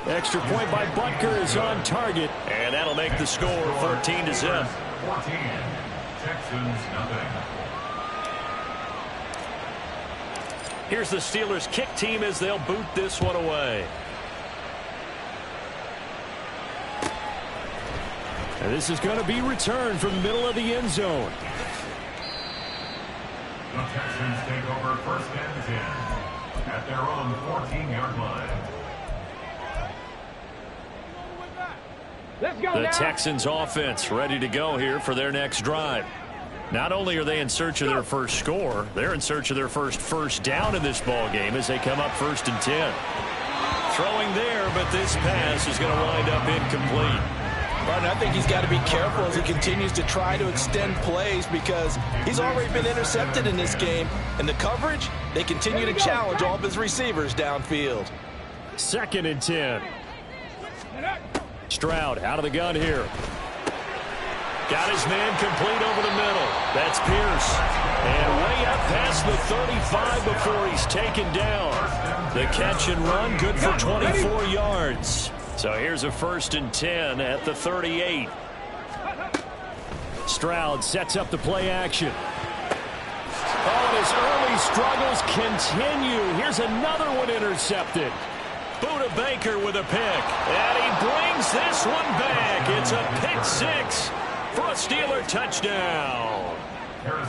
Extra point by Butker is on target. And that'll make the score 14-0. 14. Texans nothing. Here's the Steelers kick team as they'll boot this one away. And this is going to be returned from the middle of the end zone. The Texans take over first and 10 at their own 14-yard line. Let's go the now. Texans offense ready to go here for their next drive. Not only are they in search of their first score, they're in search of their first down in this ball game as they come up 1st and 10. Throwing there, but this pass is going to wind up incomplete. Martin, I think he's got to be careful as he continues to try to extend plays because he's already been intercepted in this game. And the coverage, they continue to challenge all of his receivers downfield. 2nd and 10. Stroud out of the gun here. Got his man complete over the middle. That's Pierce. And way up past the 35 before he's taken down. The catch and run good for 24 yards. So here's a 1st and 10 at the 38. Stroud sets up the play action. Oh, and his early struggles continue. Here's another one intercepted. Buda Baker with a pick. And he brings this one back. It's a pick 6 for a Steeler touchdown.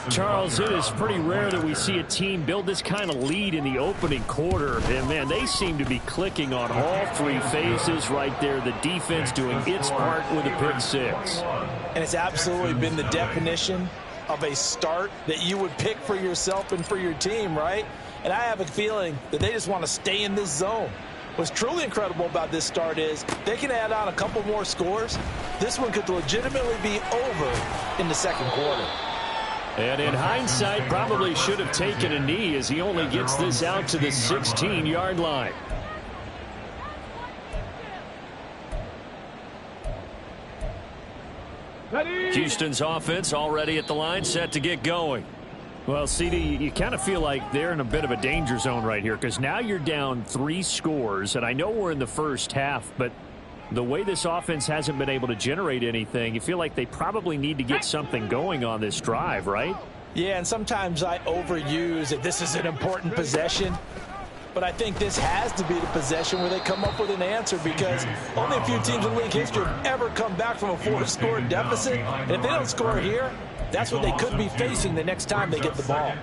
Charles, it is pretty rare that we see a team build this kind of lead in the opening quarter. And, man, they seem to be clicking on all 3 phases right there. The defense doing its part with a pick 6. And it's absolutely been the definition of a start that you would pick for yourself and for your team, right? And I have a feeling that they just want to stay in this zone. What's truly incredible about this start is they can add on a couple more scores. This one could legitimately be over in the 2nd quarter. And in hindsight, probably should have taken a knee as he only gets this out to the 16-yard line. Houston's offense already at the line, set to get going. Well, CD, you kind of feel like they're in a bit of a danger zone right here because now you're down 3 scores, and I know we're in the first half, but the way this offense hasn't been able to generate anything, you feel like they probably need to get something going on this drive, right? Yeah, and sometimes I overuse that this is an important possession, but I think this has to be the possession where they come up with an answer because only a few teams in league history have ever come back from a 4-score deficit, and if they don't score here, that's what they could be facing the next time they get the ball.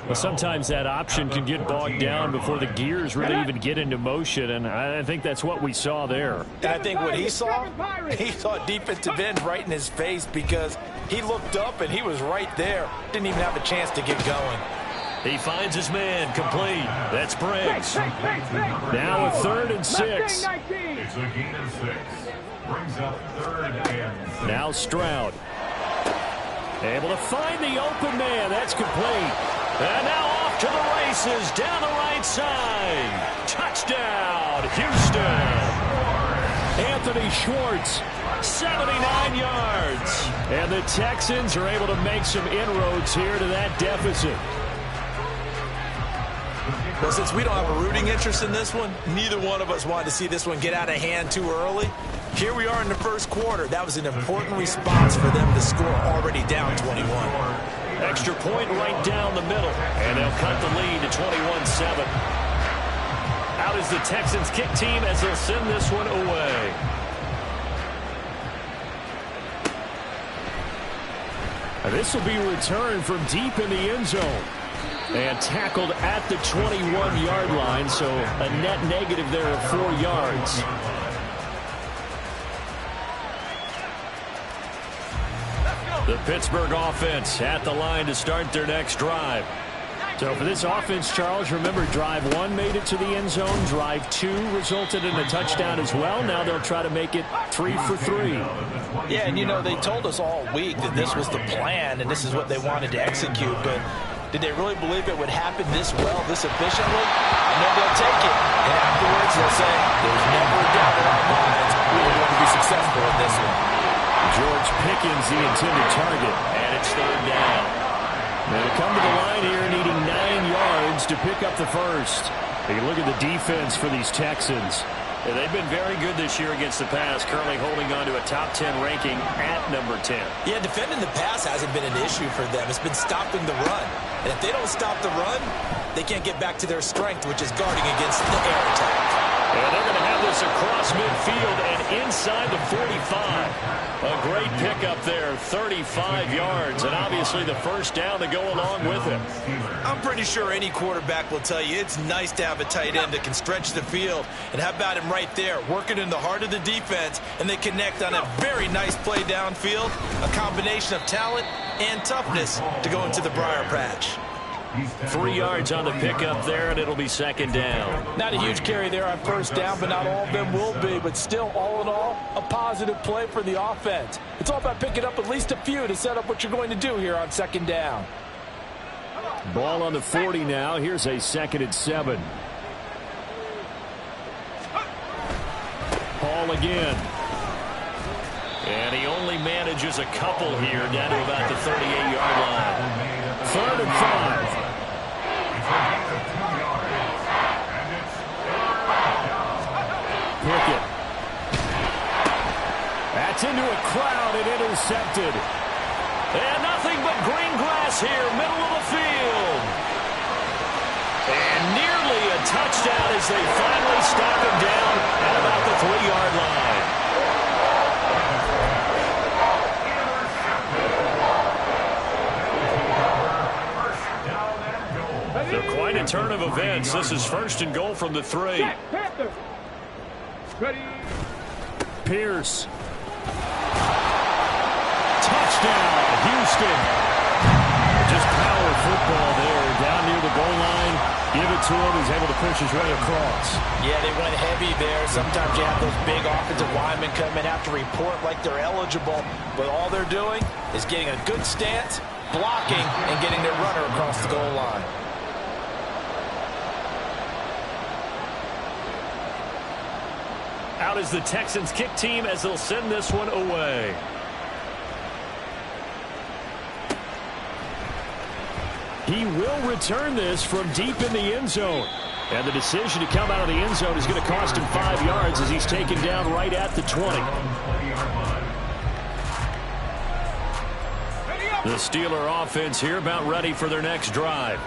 Well, sometimes that option can get bogged down before the gears really even get into motion, and I think that's what we saw there. And I think what he saw defensive end right in his face because he looked up and he was right there. Didn't even have a chance to get going. He finds his man complete. That's Briggs. Now a 3rd and 6. It's a gain of 6. Brings up 3rd and 6. Now Stroud. Able to find the open man. That's complete. And now off to the races down the right side. Touchdown, Houston. Anthony Schwartz, 79 yards. And the Texans are able to make some inroads here to that deficit. Well, since we don't have a rooting interest in this one, neither one of us wanted to see this one get out of hand too early. Here we are in the 1st quarter. That was an important response for them to score already down 21. Extra point right down the middle. And they'll cut the lead to 21-7. Out is the Texans kick team as they'll send this one away. And this will be returned from deep in the end zone. And tackled at the 21-yard line, so a net negative there of 4 yards. The Pittsburgh offense at the line to start their next drive. So for this offense, Charles, remember drive 1 made it to the end zone. Drive 2 resulted in a touchdown as well. Now they'll try to make it 3 for 3. Yeah, and you know, they told us all week that this was the plan and this is what they wanted to execute, but did they really believe it would happen this well, this efficiently? And then they'll take it. And afterwards, they'll say, there's never a doubt in our minds we were going to be successful in this one. George Pickens, the intended target, and it's 3rd down. Now to come to the line here, needing 9 yards to pick up the first. Take a look at the defense for these Texans. Yeah, they've been very good this year against the pass, currently holding on to a top 10 ranking at number 10. Yeah, defending the pass hasn't been an issue for them. It's been stopping the run. And if they don't stop the run, they can't get back to their strength, which is guarding against the air attack. And they're going to have this across midfield and inside the 45. A great pickup there, 35 yards, and obviously the first down to go along with it. I'm pretty sure any quarterback will tell you it's nice to have a tight end that can stretch the field. And how about him right there, working in the heart of the defense, and they connect on a very nice play downfield, a combination of talent and toughness to go into the briar patch. 3 yards on the pickup there, and it'll be second down. Not a huge carry there on first down, but not all of them will be. But still, all in all, a positive play for the offense. It's all about picking up at least a few to set up what you're going to do here on second down. Ball on the 40 now. Here's a 2nd and 7. Hall again. And he only manages a couple here down to about the 38-yard line. 3rd and 5. Pickett. That's into a crowd and intercepted. And nothing but green grass here, middle of the field. And nearly a touchdown as they finally stop him down at about the 3-yard line. So quite a turn of events. This is 1st and goal from the 3. Pierce. Touchdown, Houston. Just power football there. Down near the goal line. Give it to him. He's able to push his way across. Yeah, they went heavy there. Sometimes you have those big offensive linemen come in, have to report like they're eligible. But all they're doing is getting a good stance, blocking, and getting their runner across the goal line. Out is the Texans kick team as they'll send this one away. He will return this from deep in the end zone. And the decision to come out of the end zone is going to cost him 5 yards as he's taken down right at the 20. The Steeler offense here about ready for their next drive.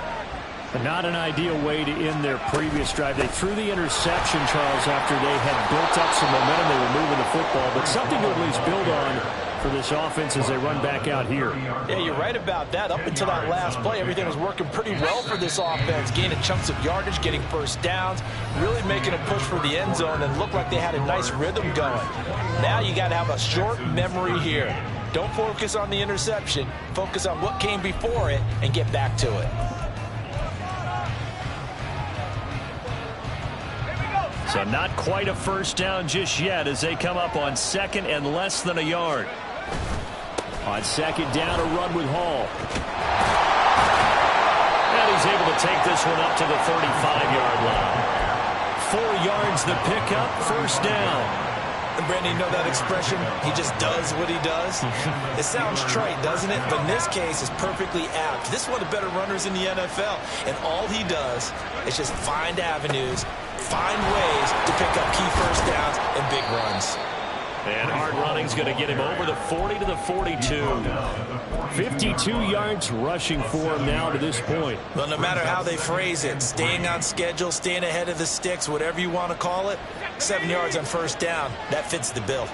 Not an ideal way to end their previous drive. They threw the interception, Charles, after they had built up some momentum. They were moving the football, but something to at least build on for this offense as they run back out here. Yeah, you're right about that. Up until that last play, everything was working pretty well for this offense, gaining chunks of yardage, getting first downs, really making a push for the end zone, and looked like they had a nice rhythm going. Now you got to have a short memory here. Don't focus on the interception. Focus on what came before it and get back to it. So not quite a first down just yet as they come up on 2nd and less than a yard. On 2nd down, a run with Hall. And he's able to take this one up to the 35-yard line. 4 yards the pickup, first down. And Brandon, you know that expression? He just does what he does. It sounds trite, doesn't it? But in this case, it's perfectly apt. This is one of the better runners in the NFL. And all he does is just find avenues, find ways to pick up key first downs and big runs. And hard running's going to get him over the 40 to the 42. 52 yards rushing for him now to this point. Well, no matter how they phrase it, staying on schedule, staying ahead of the sticks, whatever you want to call it, 7 yards on first down, that fits the bill.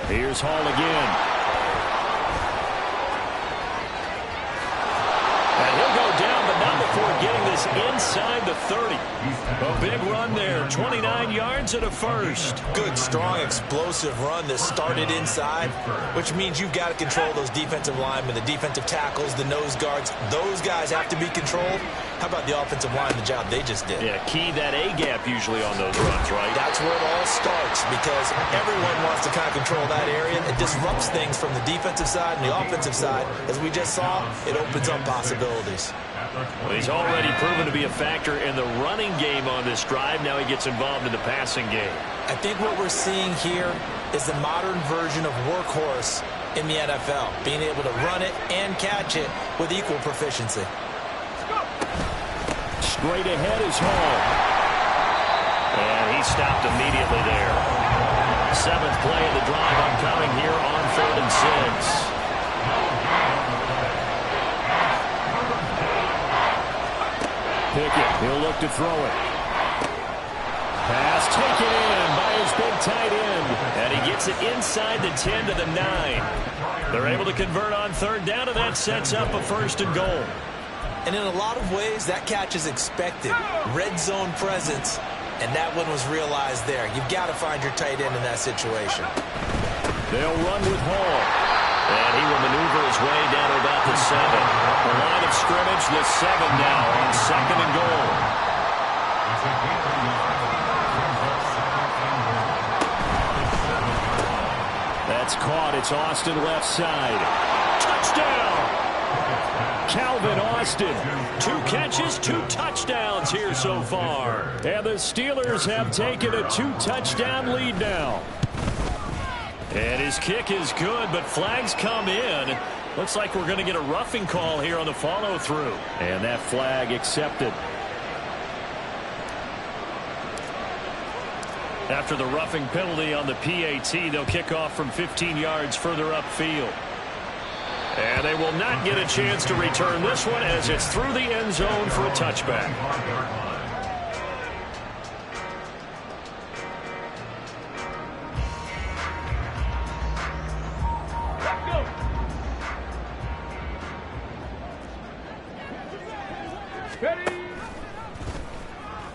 Here's Hall again. And he'll go down, but not before getting this inside the 30. A big run there, 29 yards and a first. Good, strong, explosive run that started inside, which means you've got to control those defensive linemen, the defensive tackles, the nose guards. Those guys have to be controlled. How about the offensive line, the job they just did? Yeah, key that A-gap usually on those runs, right? That's where it all starts because everyone wants to kind of control that area. It disrupts things from the defensive side and the offensive side. As we just saw, it opens up possibilities. Well, he's already proven to be a factor in the running game on this drive. Now he gets involved in the passing game. I think what we're seeing here is the modern version of workhorse in the NFL, being able to run it and catch it with equal proficiency. Straight ahead is Hall. And he stopped immediately there. 7th play of the drive upcoming here on 3rd and 6. Pickett, he'll look to throw it. Pass taken in by his big tight end. And he gets it inside the 10 to the 9. They're able to convert on 3rd down, and that sets up a 1st and goal. And in a lot of ways, that catch is expected. Red zone presence, and that one was realized there. You've got to find your tight end in that situation. They'll run with Hall. And he will maneuver his way down to about the 7. The line of scrimmage, the 7 now on 2nd and goal. That's caught. It's Austin left side. Touchdown! Calvin Austin. 2 catches, 2 touchdowns here so far. And the Steelers have taken a 2-touchdown lead now. And his kick is good, but flags come in. Looks like we're going to get a roughing call here on the follow-through. And that flag accepted. After the roughing penalty on the PAT, they'll kick off from 15 yards further upfield. And they will not get a chance to return this one as it's through the end zone for a touchback.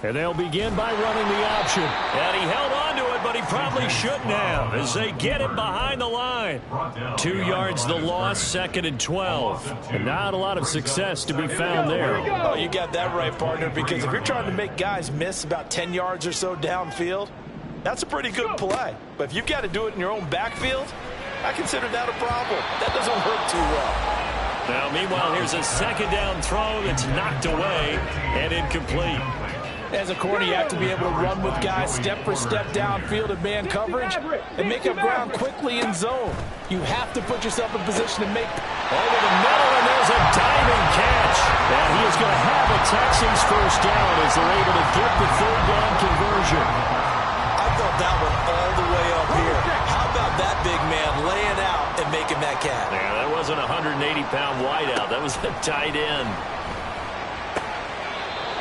And they'll begin by running the option. And he held on to it, but he probably shouldn't have as they get him behind the line. 2 yards the loss, 2nd and 12. And not a lot of success to be found there. Oh, you got that right, partner, because if you're trying to make guys miss about 10 yards or so downfield, that's a pretty good play. But if you've got to do it in your own backfield, I consider that a problem. That doesn't work too well. Now, meanwhile, here's a 2nd down throw that's knocked away and incomplete. As a corner, you have to be able to run with guys step for step downfield in man coverage and make up ground quickly in zone. You have to put yourself in position to make. Over the middle, and there's a diving catch. And he is going to have a Texans 1st down as they're able to get the 3rd down conversion. I felt that one all the way up here. How about that big man laying out and making that catch? Yeah, that wasn't a 180-pound wideout. That was a tight end.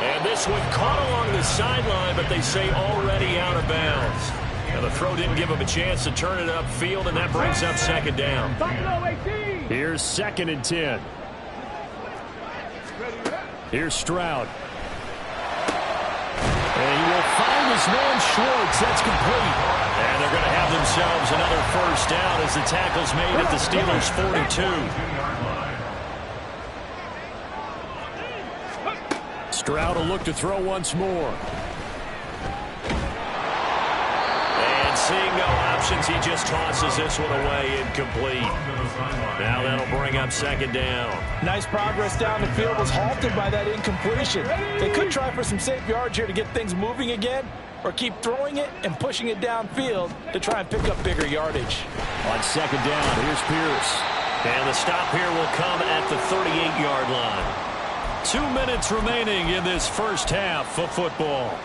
And this one caught along the sideline, but they say already out of bounds. And the throw didn't give him a chance to turn it upfield, and that brings up 2nd down. Here's 2nd and 10. Here's Stroud. And he will find his man Schwartz. That's complete. And they're going to have themselves another 1st down as the tackle's made at the Steelers' 42. Stroud will look to throw once more. And seeing no options, he just tosses this one away, incomplete. Now that'll bring up 2nd down. Nice progress down the field was halted by that incompletion. They could try for some safe yards here to get things moving again, or keep throwing it and pushing it downfield to try and pick up bigger yardage. On 2nd down, here's Pierce. And the stop here will come at the 38-yard line. 2 minutes remaining in this 1st half of football.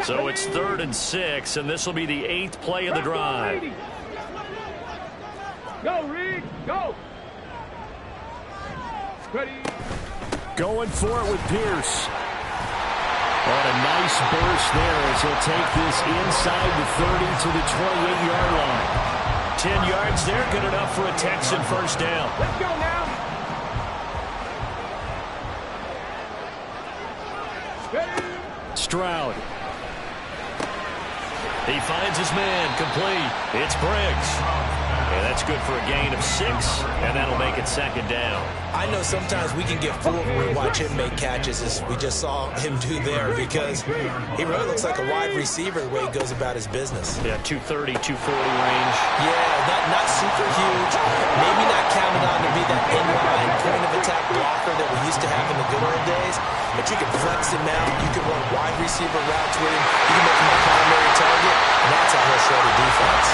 So it's 3rd and 6, and this will be the 8th play of the drive. Go, Reed, go. Ready. Going for it with Pierce. On a nice burst there as he'll take this inside the 30 to the 28-yard line. 10 yards there, good enough for a Texan 1st down. Let's go now. Stroud. He finds his man, complete. It's Briggs. And that's good for a gain of 6, and that'll make it 2nd down. I know sometimes we can get fooled when we watch him make catches, as we just saw him do there, because he really looks like a wide receiver the way he goes about his business. Yeah, 230, 240 range. Yeah, not super huge. Maybe not counted on to be that inline point-of-attack blocker that we used to have in the good old days, but you can flex him out. You can run wide receiver routes with him. You can make him a primary target, and that's how he'll show the defense.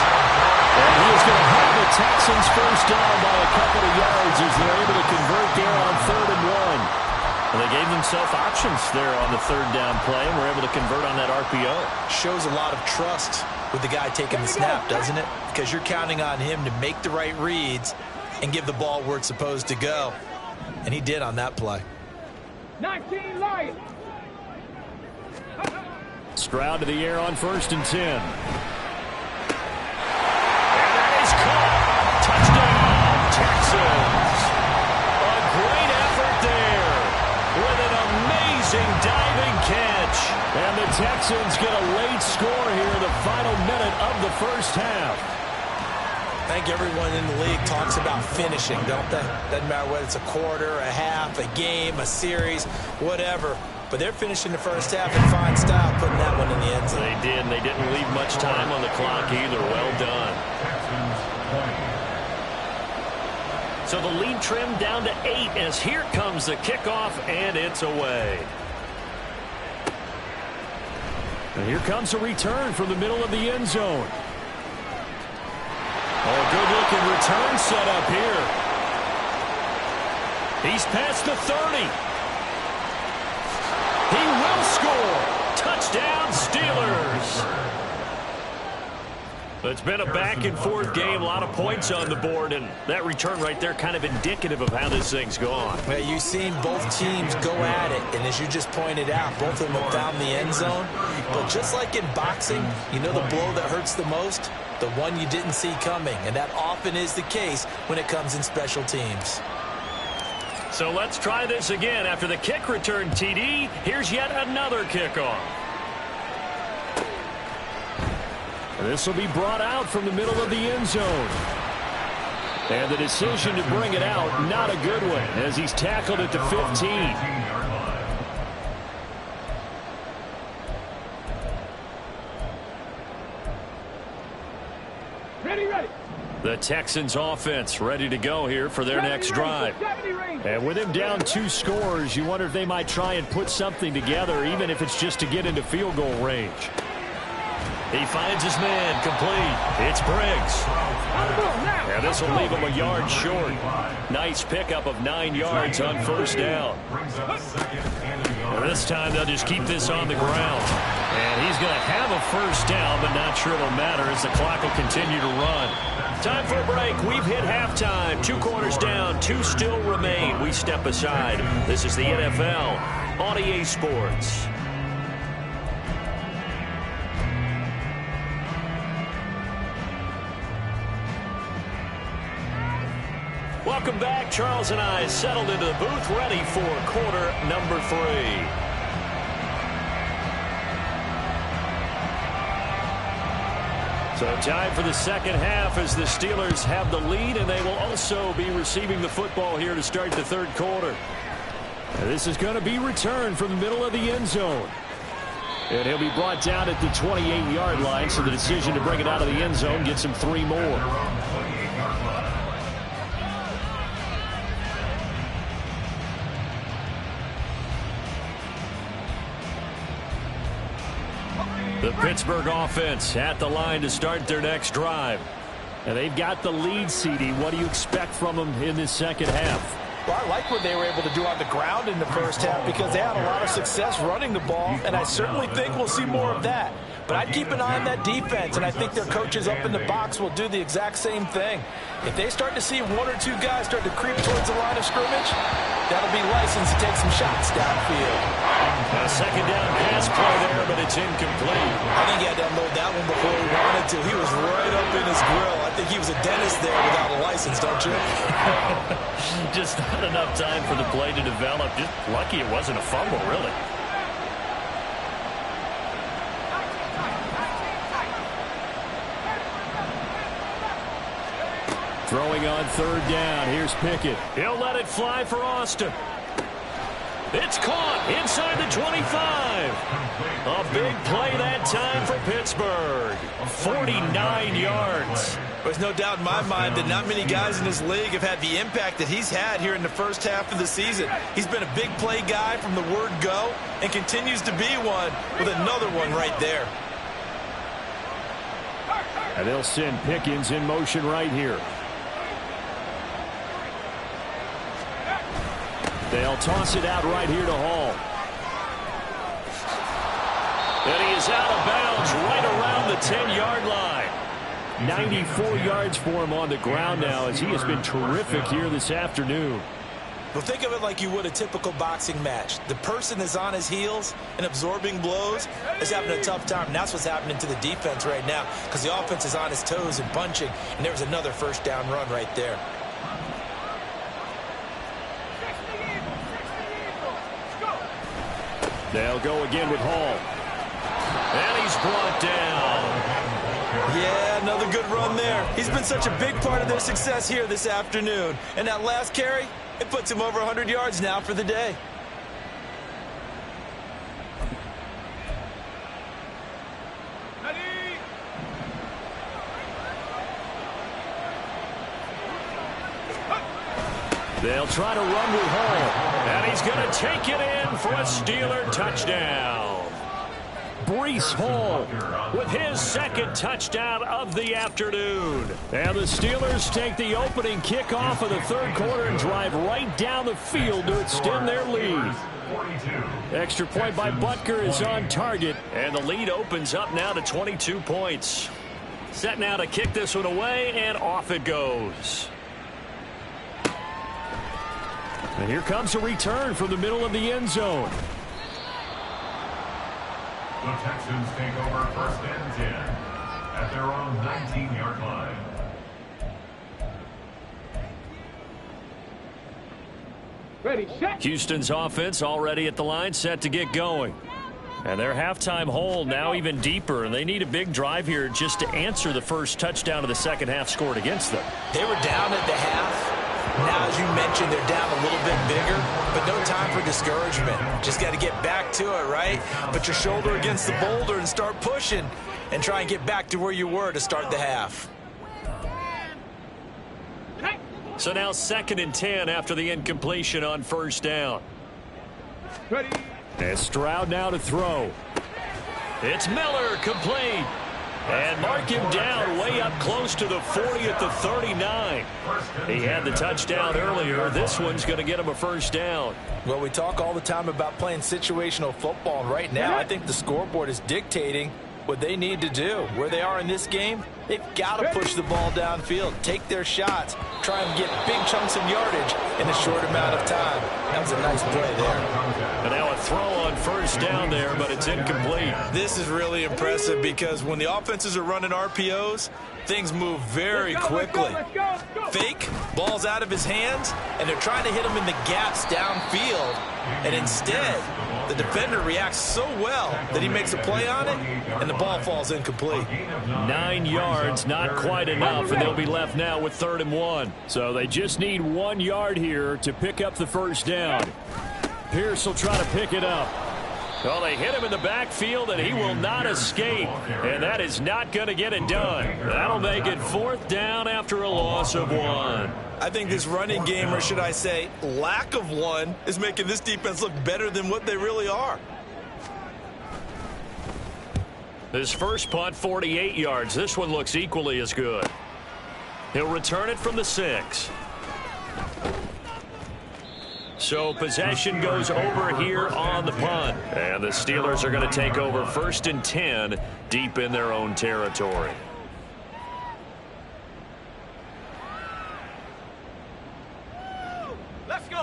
And he is going to have the Texans 1st down by a couple of yards as they're able to convert there on 3rd and 1. Well, they gave themselves options there on the third down play and were able to convert on that RPO. Shows a lot of trust with the guy taking the snap, doesn't it? Because you're counting on him to make the right reads and give the ball where it's supposed to go. And he did on that play. 19 Lions. Stroud to the air on 1st and 10. And that is caught. Touchdown, Texans. A great effort there with an amazing diving catch. And the Texans get a late score here in the final minute of the first half. I think everyone in the league talks about finishing, don't they? Doesn't matter whether it's a quarter, a half, a game, a series, whatever. But they're finishing the first half in fine style, putting that one in the end zone. They did, and they didn't leave much time on the clock either. Well done. So the lead trimmed down to 8 as here comes the kickoff, and it's away. And here comes a return from the middle of the end zone. Oh, good-looking return set up here. He's past the 30. He will score. Touchdown, Steelers. It's been a back-and-forth game, a lot of points on the board, and that return right there kind of indicative of how this thing's gone. Well, you've seen both teams go at it, and as you just pointed out, both of them have found the end zone. But just like in boxing, you know the blow that hurts the most? The one you didn't see coming, and that often is the case when it comes in special teams. So let's try this again. After the kick return, TD, here's yet another kickoff. This will be brought out from the middle of the end zone. And the decision to bring it out, not a good one, as he's tackled at the 15. Ready. The Texans offense ready to go here for their next drive. And with him down 2 scores, you wonder if they might try and put something together, even if it's just to get into field goal range. He finds his man, complete. It's Briggs. And this will leave him a yard short. Nice pickup of 9 yards on first down. And this time they'll just keep this on the ground. And he's going to have a first down, but not sure it'll matter as the clock will continue to run. Time for a break. We've hit halftime. 2 quarters down, 2 still remain. We step aside. This is the NFL on EA Sports. Welcome back. Charles and I settled into the booth, ready for quarter number 3. So time for the second half as the Steelers have the lead, and they will also be receiving the football here to start the third quarter. And this is going to be returned from the middle of the end zone. And he'll be brought down at the 28-yard line, so the decision to bring it out of the end zone gets him 3 more. The Pittsburgh offense at the line to start their next drive. And they've got the lead, CD. What do you expect from them in this second half? Well, I like what they were able to do on the ground in the first half because they had a lot of success running the ball, and I certainly think we'll see more of that. But I'd keep an eye on that defense, and I think their coaches up in the box will do the exact same thing. If they start to see 1 or 2 guys start to creep towards the line of scrimmage, that'll be license to take some shots downfield. A second down pass play there, but it's incomplete. I think he had to unload that one before he wanted to. He was right up in his grill. I think he was a dentist there without a license, don't you? Just not enough time for the play to develop. Just lucky it wasn't a fumble, really. Throwing on third down. Here's Pickett. He'll let it fly for Austin. It's caught inside the 25. A big play that time for Pittsburgh. 49 yards. There's no doubt in my mind that not many guys in this league have had the impact that he's had here in the first half of the season. He's been a big play guy from the word go and continues to be one with another one right there. And they'll send Pickens in motion right here. They'll toss it out right here to Hall. And he is out of bounds right around the 10-yard line. 94 yards for him on the ground now as he has been terrific here this afternoon. Well, think of it like you would a typical boxing match. The person is on his heels and absorbing blows is having a tough time. And that's what's happening to the defense right now because the offense is on his toes and punching. And there's another first down run right there. They'll go again with Hall. And he's brought down. Yeah, another good run there. He's been such a big part of their success here this afternoon. And that last carry, it puts him over 100 yards now for the day. They'll try to run with Hall. And he's going to take it in for a Steeler touchdown. Breece Hall with his second touchdown of the afternoon. And the Steelers take the opening kickoff of the third quarter and drive right down the field to extend their lead. Extra point by Butker is on target. And the lead opens up now to 22 points. Set now to kick this one away, and off it goes. And here comes a return from the middle of the end zone. The Texans take over first and 10 at their own 19-yard line. Ready, set. Houston's offense already at the line, set to get going. And their halftime hole now even deeper, and they need a big drive here just to answer the first touchdown of the second half scored against them. They were down at the half. Now, as you mentioned, they're down a little bit bigger, but no time for discouragement. Just got to get back to it, right? Put your shoulder against the boulder and start pushing and try and get back to where you were to start the half. So now 2nd and 10 after the incompletion on first down. Ready. And Stroud now to throw. It's Miller, complete. And mark him down way up close to the 40 at the 39. He had the touchdown earlier. This one's going to get him a first down. Well, we talk all the time about playing situational football, and right now I think the scoreboard is dictating what they need to do. Where they are in this game, they've got to push the ball downfield, take their shots, try and get big chunks of yardage in a short amount of time. That was a nice play there. And now a throw on first down there, but it's incomplete. This is really impressive because when the offenses are running RPOs, things move very quickly. Fake, ball's out of his hands, and they're trying to hit him in the gaps downfield. And instead, the defender reacts so well that he makes a play on it, and the ball falls incomplete. 9 yards, not quite enough, and they'll be left now with 3rd and 1. So they just need 1 yard here to pick up the first down. Pierce will try to pick it up. Well, they hit him in the backfield, and he will not escape. And that is not going to get it done. That'll make it 4th down after a loss of 1. I think this running game, or should I say lack of one, is making this defense look better than what they really are. His first punt, 48 yards. This one looks equally as good. He'll return it from the 6. So possession goes over here on the punt. And the Steelers are going to take over 1st and 10 deep in their own territory.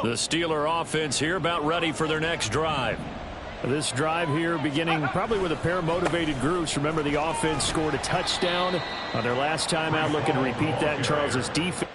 The Steeler offense here about ready for their next drive. This drive here beginning probably with a pair of motivated groups. Remember, the offense scored a touchdown on their last time out. Looking to repeat that. Charles's defense.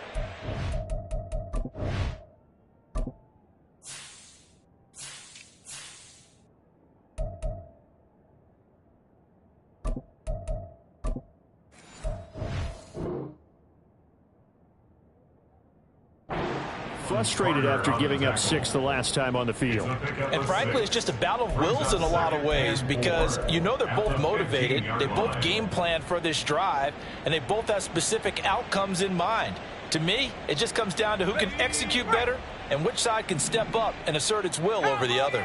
Frustrated after giving up 6 the last time on the field. And frankly, it's just a battle of wills in a lot of ways because you know they're both motivated, they both game plan for this drive, and they both have specific outcomes in mind. To me, it just comes down to who can execute better and which side can step up and assert its will over the other.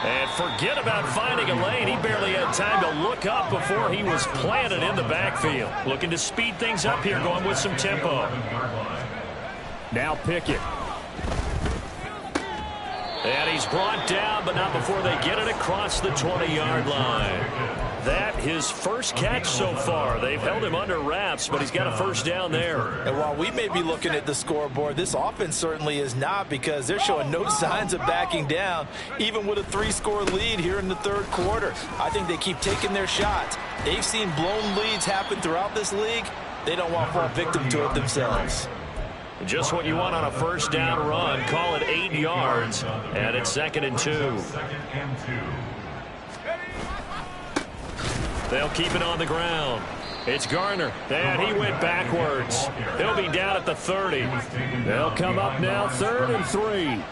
And forget about finding a lane. He barely had time to look up before he was planted in the backfield. Looking to speed things up here, going with some tempo. Now Pickett. And he's brought down, but not before they get it across the 20-yard line. That his first catch so far. They've held him under wraps, but he's got a first down there. And while we may be looking at the scoreboard, this offense certainly is not, because they're showing no signs of backing down, even with a 3-score lead here in the third quarter. I think they keep taking their shots. They've seen blown leads happen throughout this league. They don't want to fall victim to it themselves. Just what you want on a first down run. Call it 8 yards, and it's 2nd and 2. They'll keep it on the ground. It's Garner, and he went backwards. He'll be down at the 30. They'll come up now, 3rd and 3.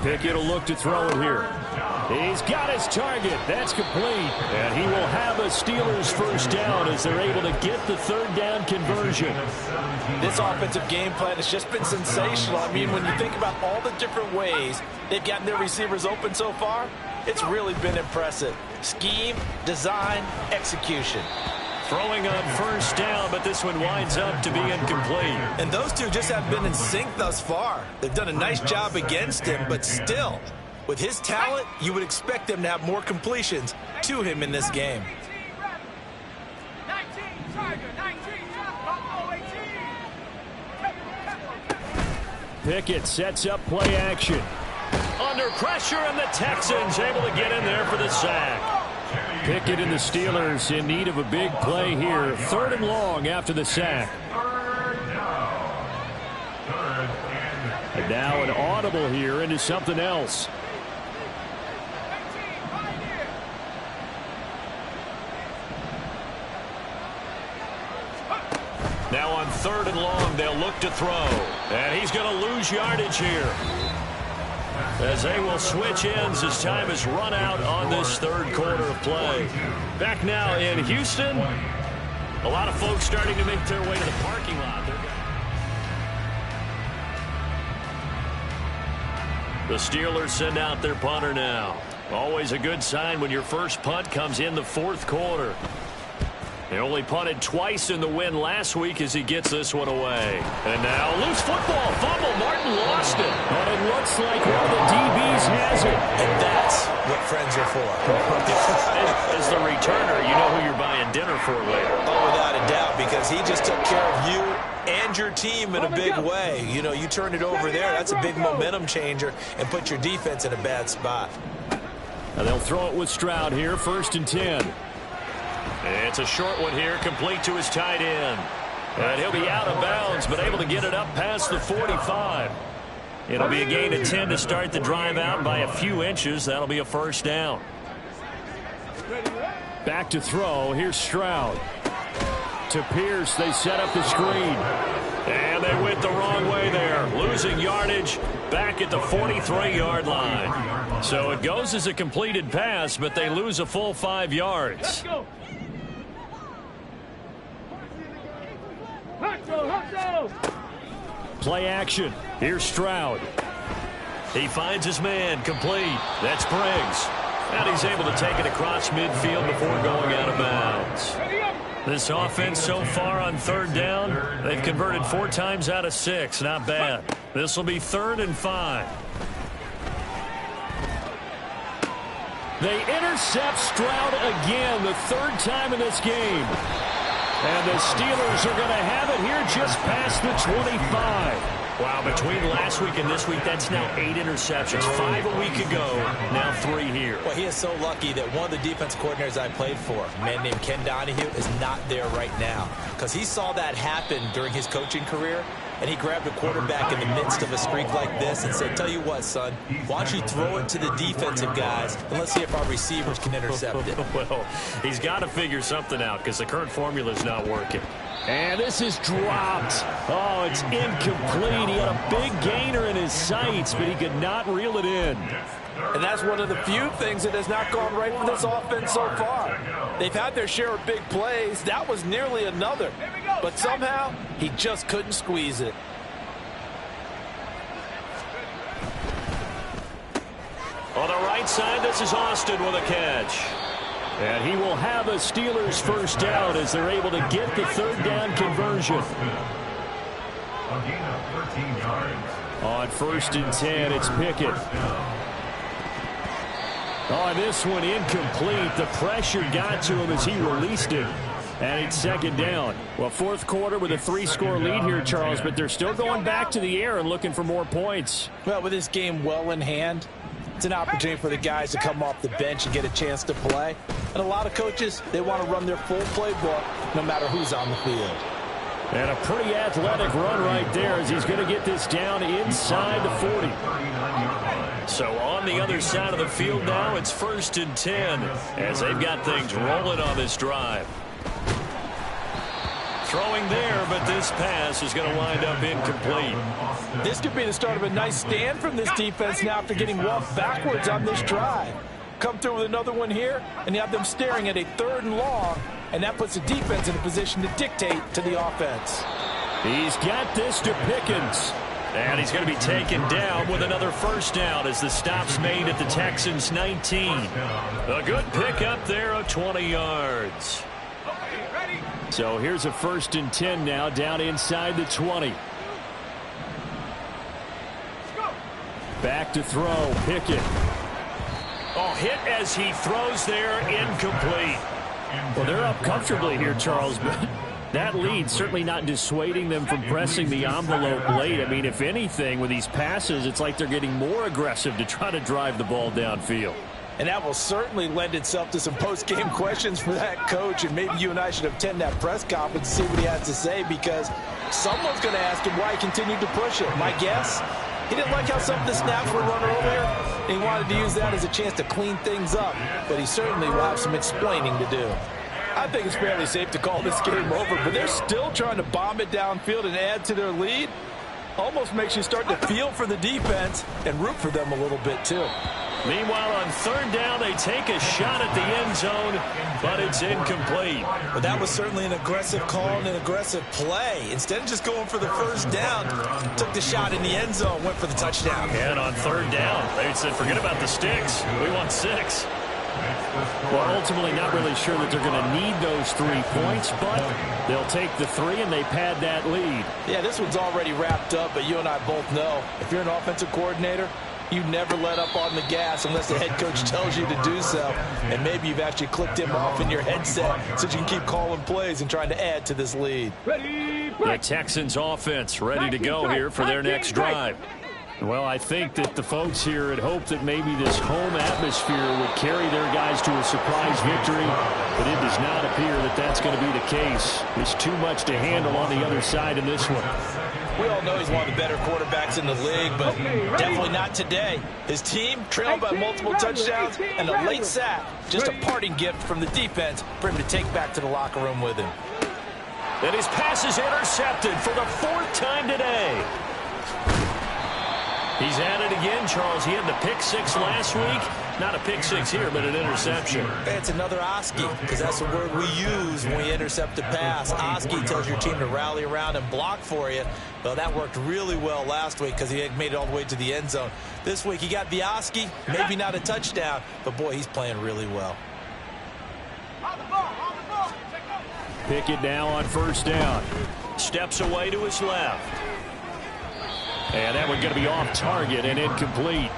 Pickett will look to throw it here. He's got his target. That's complete. And he will have a Steelers first down as they're able to get the 3rd down conversion. This offensive game plan has just been sensational. I mean, when you think about all the different ways they've gotten their receivers open so far, it's really been impressive. Scheme, design, execution. Throwing on first down, but this one winds up to be incomplete. And those two just haven't been in sync thus far. They've done a nice job against him, but still, with his talent, you would expect them to have more completions to him in this game. Pickett sets up play action. Under pressure, and the Texans able to get in there for the sack. Pickett and the Steelers in need of a big play here. 3rd and long after the sack. And now an audible here into something else. Now on 3rd and long, they'll look to throw. And he's going to lose yardage here, as they will switch ends as time has run out on this 3rd quarter of play. Back now in Houston, a lot of folks starting to make their way to the parking lot. The Steelers send out their punter now. Always a good sign when your first punt comes in the 4th quarter. They only punted twice in the win last week as he gets this one away. And now loose football. Fumble. Martin lost it. But it looks like one of the DBs has it. And that's what friends are for. As the returner, you know who you're buying dinner for later. Oh, without a doubt, because he just took care of you and your team in a big way. You know, you turned it over there. That's a big momentum changer and put your defense in a bad spot. And they'll throw it with Stroud here, 1st and 10. It's a short one here, complete to his tight end. And he'll be out of bounds, but able to get it up past the 45. It'll be a gain of 10 to start the drive out by a few inches. That'll be a first down. Back to throw. Here's Stroud. To Pierce, they set up the screen. And they went the wrong way there. Losing yardage back at the 43-yard line. So it goes as a completed pass, but they lose a full 5 yards. Play action. Here's Stroud. He finds his man, complete. That's Briggs. And he's able to take it across midfield before going out of bounds. This offense so far on 3rd down, they've converted 4 times out of 6. Not bad. This will be 3rd and 5. They intercept Stroud again, the 3rd time in this game. And the Steelers are going to have it here just past the 25. Wow, between last week and this week, that's now 8 interceptions. 5 a week ago, now 3 here. Well, he is so lucky that one of the defense coordinators I played for, a man named Ken Donahue, is not there right now. Because he saw that happen during his coaching career, and he grabbed a quarterback in the midst of a streak like this and said, tell you what, son, why don't you throw it to the defensive guys, and let's see if our receivers can intercept it. Well, he's got to figure something out because the current formula is not working. And this is dropped. Oh, it's incomplete. He had a big gainer in his sights, but he could not reel it in. And that's one of the few things that has not gone right for this offense so far. They've had their share of big plays. That was nearly another. But somehow, he just couldn't squeeze it. On the right side, this is Austin with a catch. And he will have a Steelers first down as they're able to get the 3rd down conversion. A gain of 13 yards. On 1st and 10, it's Pickett. Oh, this one incomplete. The pressure got to him as he released it. And it's 2nd down. Well, 4th quarter with a 3-score lead here, Charles, but they're still going back to the air and looking for more points. Well, with this game well in hand, it's an opportunity for the guys to come off the bench and get a chance to play. And a lot of coaches, they want to run their full playbook no matter who's on the field. And a pretty athletic run right there as he's going to get this down inside the 40. So on the other side of the field now, it's 1st and 10 as they've got things rolling on this drive. Throwing there, but this pass is going to wind up incomplete. This could be the start of a nice stand from this defense now after getting walked backwards on this drive. Come through with another one here, and you have them staring at a 3rd and long, and that puts the defense in a position to dictate to the offense. He's got this to Pickens. And he's going to be taken down with another 1st down as the stop's made at the Texans' 19. A good pickup there of 20 yards. So here's a 1st and 10 now down inside the 20. Back to throw, Pickett. Oh, hit as he throws there, incomplete. Well, they're up comfortably here, Charles, but that lead certainly not dissuading them from pressing the envelope late. I mean, if anything, with these passes, it's like they're getting more aggressive to try to drive the ball downfield. And that will certainly lend itself to some post-game questions for that coach, and maybe you and I should attend that press conference and see what he has to say, because someone's going to ask him why he continued to push it. My guess, he didn't like how some of the snaps were run earlier, and he wanted to use that as a chance to clean things up, but he certainly will have some explaining to do. I think it's fairly safe to call this game over, but they're still trying to bomb it downfield and add to their lead. Almost makes you start to feel for the defense and root for them a little bit, too. Meanwhile, on 3rd down, they take a shot at the end zone, but it's incomplete. But that was certainly an aggressive call and an aggressive play. Instead of just going for the 1st down, took the shot in the end zone, went for the touchdown. And on 3rd down, they said, forget about the sticks. We want 6. Well, ultimately not really sure that they're going to need those 3 points, but they'll take the 3 and they pad that lead. Yeah, this one's already wrapped up, but you and I both know if you're an offensive coordinator, you never let up on the gas unless the head coach tells you to do so. And maybe you've actually clicked him off in your headset so you can keep calling plays and trying to add to this lead. The Texans offense ready to go here for their next drive. Well, I think that the folks here had hoped that maybe this home atmosphere would carry their guys to a surprise victory, but it does not appear that that's going to be the case. There's too much to handle on the other side in this one. We all know he's one of the better quarterbacks in the league, but definitely not today. His team trailed by multiple touchdowns and a late sack. Just a parting gift from the defense for him to take back to the locker room with him. And his pass is intercepted for the 4th time today. He's at it again, Charles. He had the pick 6 last week. Not a pick 6 here, but an interception. It's another Oski, because that's the word we use when we intercept a pass. Oski tells your team to rally around and block for you. Well, that worked really well last week because he had made it all the way to the end zone. This week he got the Oski, maybe not a touchdown, but boy, he's playing really well. Pickett now on 1st down. Steps away to his left. And that one's going to be off target and incomplete.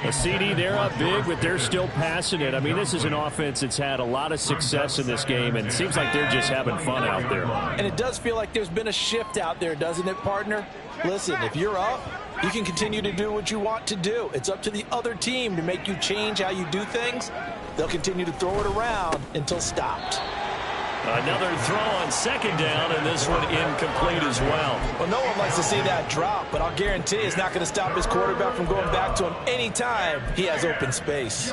A CD, they're up big, but they're still passing it. I mean, this is an offense that's had a lot of success in this game, and it seems like they're just having fun out there. And it does feel like there's been a shift out there, doesn't it, partner? Listen, if you're up, you can continue to do what you want to do. It's up to the other team to make you change how you do things. They'll continue to throw it around until stopped. Another throw on 2nd down, and this one incomplete as well. Well, no one likes to see that drop, but I'll guarantee it's not going to stop his quarterback from going back to him anytime he has open space.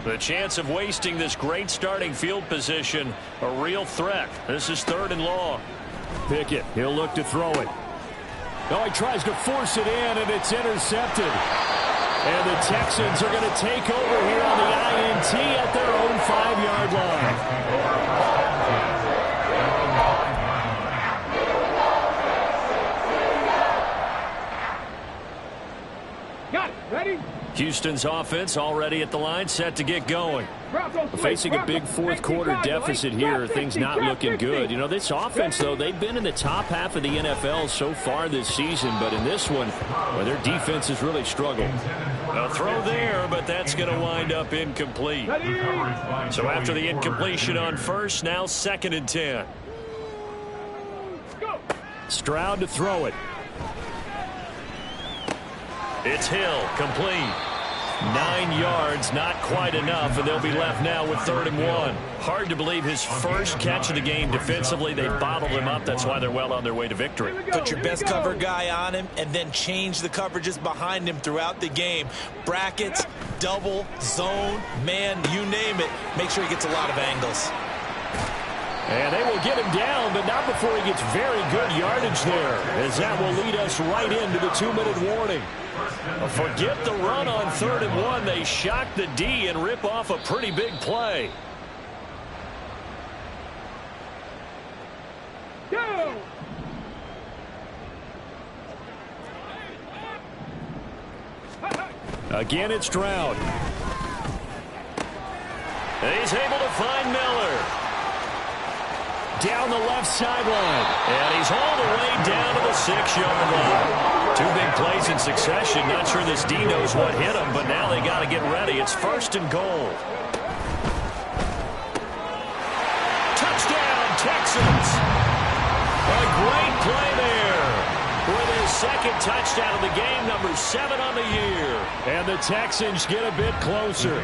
The chance of wasting this great starting field position, a real threat. This is 3rd and long. Pickett, he'll look to throw it. Oh, he tries to force it in, and it's intercepted. And the Texans are going to take over here on the INT at their own 5-yard line. Got it. Ready? Houston's offense already at the line, set to get going. Facing a big fourth quarter deficit here, things not looking good. You know, this offense, though, they've been in the top half of the NFL so far this season, but in this one, well, their defense has really struggled. A throw there, but that's going to wind up incomplete. So after the incompletion on first, now 2nd and 10. Stroud to throw it. It's Hill, complete. 9 yards, not quite enough, and they'll be left now with 3rd and 1. Hard to believe his first catch of the game defensively. They bottled him up. That's why they're well on their way to victory. Put your best cover guy on him and then change the coverages behind him throughout the game. Brackets, double, zone, man, you name it. Make sure he gets a lot of angles. And they will get him down, but not before he gets very good yardage there, as that will lead us right into the 2-minute warning. Forget the run on 3rd and 1. They shock the D and rip off a pretty big play. Go! Again, it's Stroud. And he's able to find Miller. Down the left sideline. And he's all the way down to the 6-yard line. 2 big plays in succession. Not sure this D knows what hit him, but now they got to get ready. It's 1st and goal. Touchdown, Texans. A great play there. With his 2nd touchdown of the game, number 7 on the year. And the Texans get a bit closer.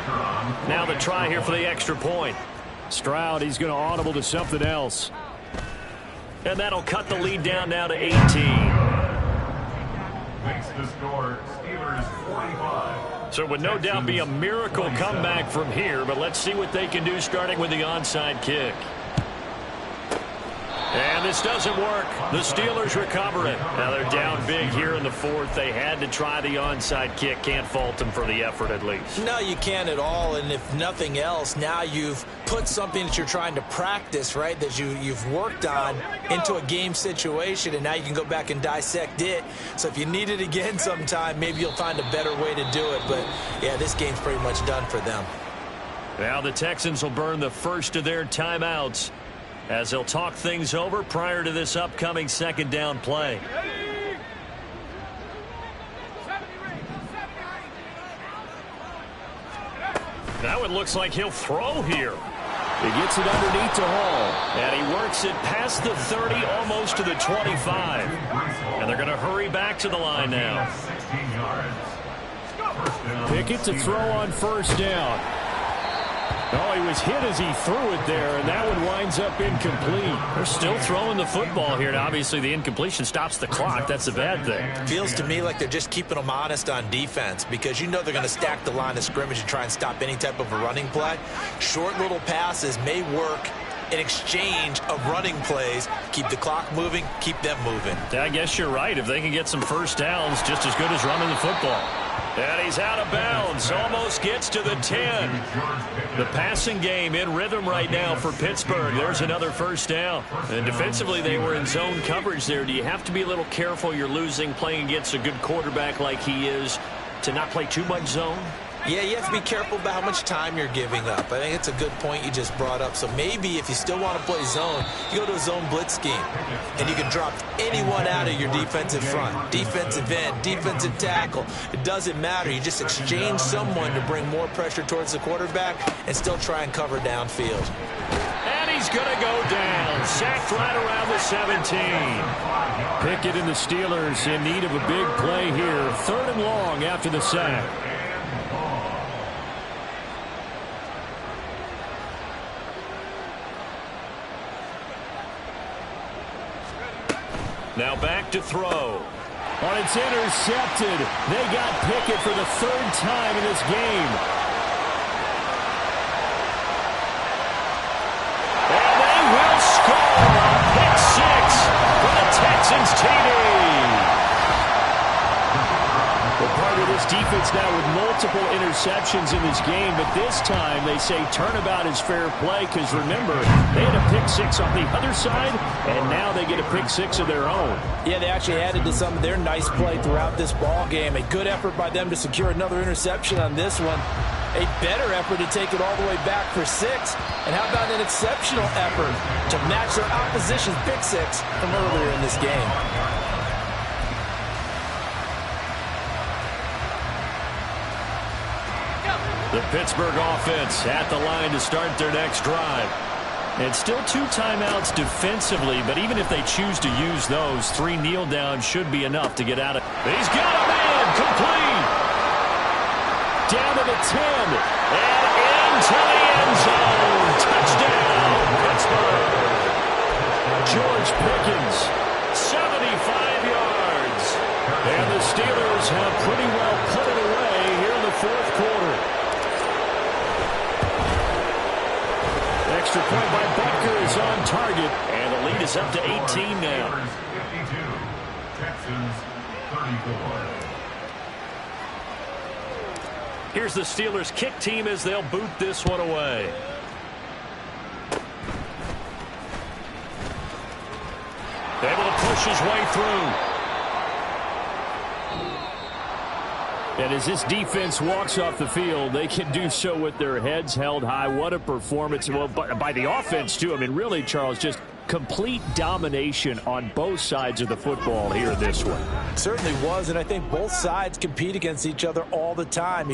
Now the try here for the extra point. Stroud, he's going to audible to something else. And that'll cut the lead down now to 18. Makes the score Steelers 45. So it would no doubt be a miracle comeback from here, but let's see what they can do starting with the onside kick. And this doesn't work. The Steelers recover it. Now they're down big here in the 4th. They had to try the onside kick. Can't fault them for the effort at least. No, you can't at all. And if nothing else, now you've put something that you're trying to practice, right, that you've worked on into a game situation, and now you can go back and dissect it. So if you need it again sometime, maybe you'll find a better way to do it. But, yeah, this game's pretty much done for them. Now the Texans will burn the first of their timeouts as they'll talk things over prior to this upcoming 2nd down play. Now it looks like he'll throw here. He gets it underneath to Hall. And he works it past the 30, almost to the 25. And they're going to hurry back to the line now. Pickett to throw on 1st down. Oh, he was hit as he threw it there, and that one winds up incomplete. They're still throwing the football here, and obviously the incompletion stops the clock. That's a bad thing. Feels to me like they're just keeping them honest on defense, because you know they're going to stack the line of scrimmage and try and stop any type of a running play. Short little passes may work in exchange of running plays. Keep the clock moving, keep them moving. I guess you're right. If they can get some first downs, just as good as running the football. And he's out of bounds. Almost gets to the 10. The passing game in rhythm right now for Pittsburgh. There's another first down. And defensively, they were in zone coverage there. Do you have to be a little careful? You're losing playing against a good quarterback like he is to not play too much zone? Yeah, you have to be careful about how much time you're giving up. I think it's a good point you just brought up. So maybe if you still want to play zone, you go to a zone blitz scheme. And you can drop anyone out of your defensive front. Defensive end, defensive tackle. It doesn't matter. You just exchange someone to bring more pressure towards the quarterback and still try and cover downfield. And he's going to go down. Sacked right around the 17. Pickett and the Steelers in need of a big play here. 3rd and long after the sack. Now back to throw. Oh, it's intercepted. They got Pickett for the 3rd time in this game. And they will score a pick 6 for the Texans TD. Well, part of this defense now with multiple interceptions in this game, but this time they say turnabout is fair play because, remember, they had a pick-6 on the other side, and now they get a pick-6 of their own. Yeah, they actually added to some of their nice play throughout this ball game. A good effort by them to secure another interception on this one. A better effort to take it all the way back for 6. And how about an exceptional effort to match their opposition's pick-6 from earlier in this game? The Pittsburgh offense at the line to start their next drive. And still 2 timeouts defensively, but even if they choose to use those, 3 kneel downs should be enough to get out of it. He's got a man complete. Down to the 10 and into the end zone. Touchdown, Pittsburgh. George Pickens, 75 yards. And the Steelers have pretty well put it away here in the 4th quarter. Extra point by Butker is on target, and the lead is up to 18 now. 52, Texans 34. Here's the Steelers kick team as they'll boot this one away. Able to push his way through. And as this defense walks off the field, they can do so with their heads held high. What a performance. Well, by the offense, too. I mean, really, Charles, just complete domination on both sides of the football here in this one. Certainly was, and I think both sides compete against each other all the time.